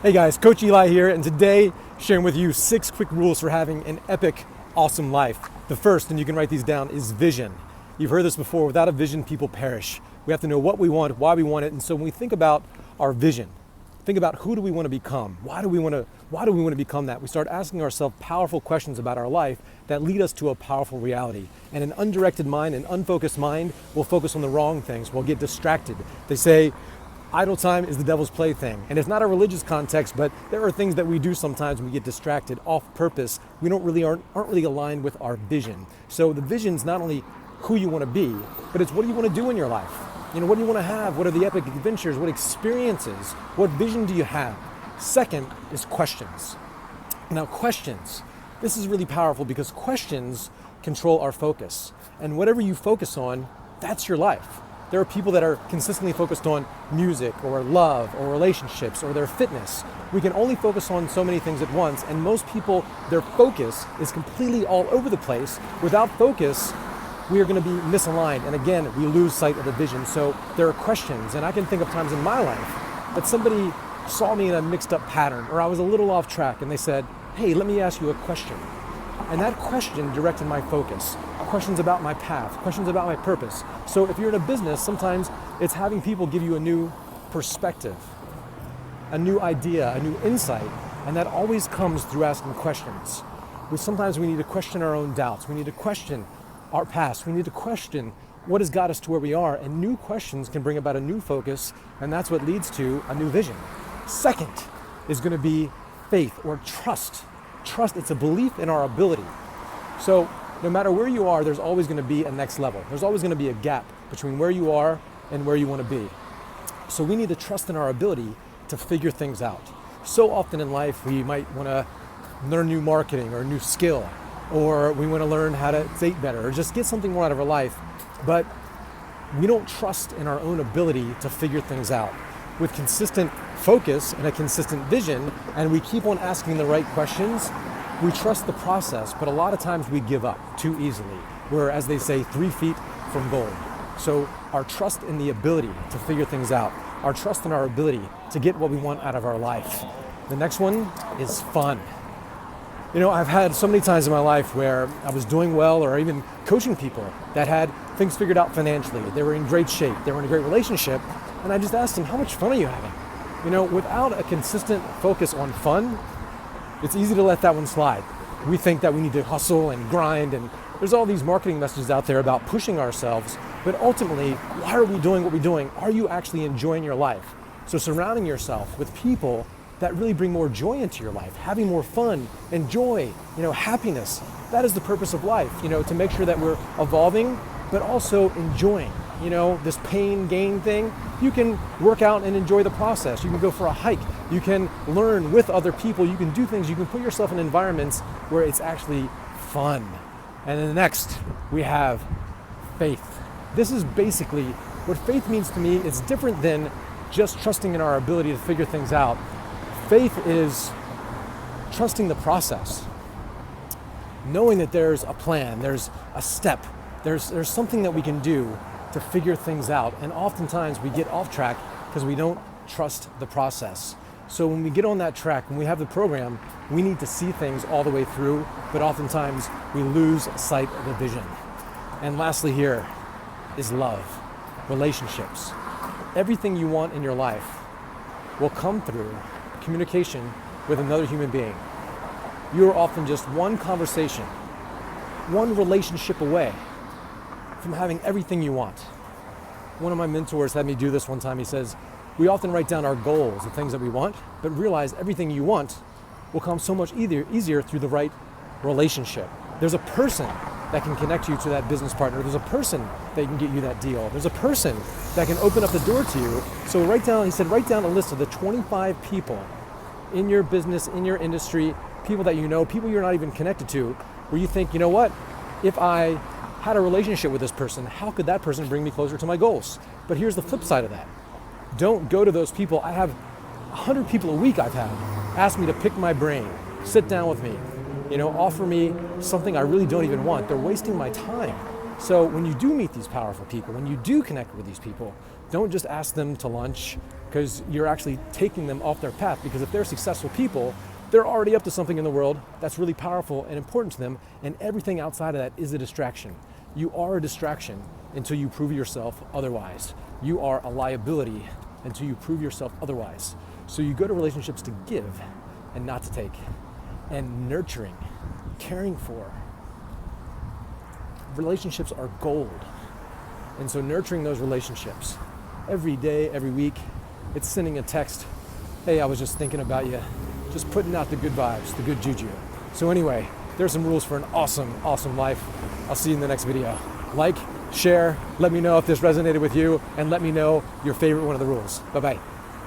Hey guys, Coach Eli here, and today sharing with you 6 quick rules for having an epic, awesome life. The first, and you can write these down, is vision. You've heard this before, without a vision, people perish. We have to know what we want, why we want it, and so when we think about our vision, think about who do we want to become? Why do we want to become that? We start asking ourselves powerful questions about our life that lead us to a powerful reality. And an undirected mind, an unfocused mind will focus on the wrong things, will get distracted. They say, idle time is the devil's plaything. And it's not a religious context, but there are things that we do sometimes when we get distracted off purpose. We aren't really aligned with our vision. So the vision is not only who you want to be, but it's what do you want to do in your life? What do you want to have? What are the epic adventures? What experiences? What vision do you have? Second is questions. Now questions, this is really powerful because questions control our focus. And whatever you focus on, that's your life. There are people that are consistently focused on music or love or relationships or their fitness. We can only focus on so many things at once, and most people, their focus is completely all over the place. Without focus, we are going to be misaligned, and again, we lose sight of the vision. So there are questions, and I can think of times in my life that somebody saw me in a mixed up pattern, or I was a little off track, and they said, hey, let me ask you a question. And that question directed my focus. Questions about my path, questions about my purpose. So if you're in a business, sometimes it's having people give you a new perspective, a new idea, a new insight, and that always comes through asking questions. Sometimes we need to question our own doubts. We need to question our past. We need to question what has got us to where we are, and new questions can bring about a new focus, and that's what leads to a new vision. Second is going to be faith or trust. Trust, it's a belief in our ability. So no matter where you are, there's always going to be a next level. There's always going to be a gap between where you are and where you want to be. So we need to trust in our ability to figure things out. So often in life, we might want to learn new marketing or a new skill, or we want to learn how to date better, or just get something more out of our life. But we don't trust in our own ability to figure things out. With consistent focus and a consistent vision, and we keep on asking the right questions, we trust the process, but a lot of times we give up too easily. We're, as they say, 3 feet from gold. So our trust in the ability to figure things out, our trust in our ability to get what we want out of our life. The next one is fun. I've had so many times in my life where I was doing well, or even coaching people that had things figured out financially. They were in great shape, they were in a great relationship, and I just asked them, how much fun are you having? Without a consistent focus on fun, it's easy to let that one slide. We think that we need to hustle and grind, and there's all these marketing messages out there about pushing ourselves, but ultimately, why are we doing what we're doing? Are you actually enjoying your life? So surrounding yourself with people that really bring more joy into your life, having more fun and joy, happiness. That is the purpose of life, to make sure that we're evolving, but also enjoying, this pain gain thing. You can work out and enjoy the process. You can go for a hike. You can learn with other people. You can do things. You can put yourself in environments where it's actually fun. And then next, we have faith. This is basically what faith means to me. It's different than just trusting in our ability to figure things out. Faith is trusting the process, knowing that there's a plan, there's a step, there's something that we can do to figure things out. And oftentimes we get off track because we don't trust the process. So when we get on that track, when we have the program, we need to see things all the way through, but oftentimes we lose sight of the vision. And lastly here is love, relationships. Everything you want in your life will come through communication with another human being. You're often just one conversation, one relationship away from having everything you want. One of my mentors had me do this one time. He says, we often write down our goals, the things that we want, but realize everything you want will come so much easier through the right relationship. There's a person that can connect you to that business partner. There's a person that can get you that deal. There's a person that can open up the door to you. So he said, write down a list of the 25 people in your business, in your industry, people that you know, people you're not even connected to, where you think, what, if I had a relationship with this person, how could that person bring me closer to my goals? But here's the flip side of that. Don't go to those people. I have 100 people a week I've had ask me to pick my brain, sit down with me, offer me something I really don't even want. They're wasting my time. So when you do meet these powerful people, when you do connect with these people, don't just ask them to lunch because you're actually taking them off their path. Because if they're successful people, they're already up to something in the world that's really powerful and important to them, and everything outside of that is a distraction. You are a distraction until you prove yourself otherwise. You are a liability until you prove yourself otherwise. So you go to relationships to give and not to take. And nurturing, caring for. Relationships are gold. And so nurturing those relationships every day, every week, it's sending a text, hey, I was just thinking about you, just putting out the good vibes, the good juju. So anyway, there's some rules for an awesome, awesome life. I'll see you in the next video. Like, share, let me know if this resonated with you, and let me know your favorite one of the rules. Bye-bye.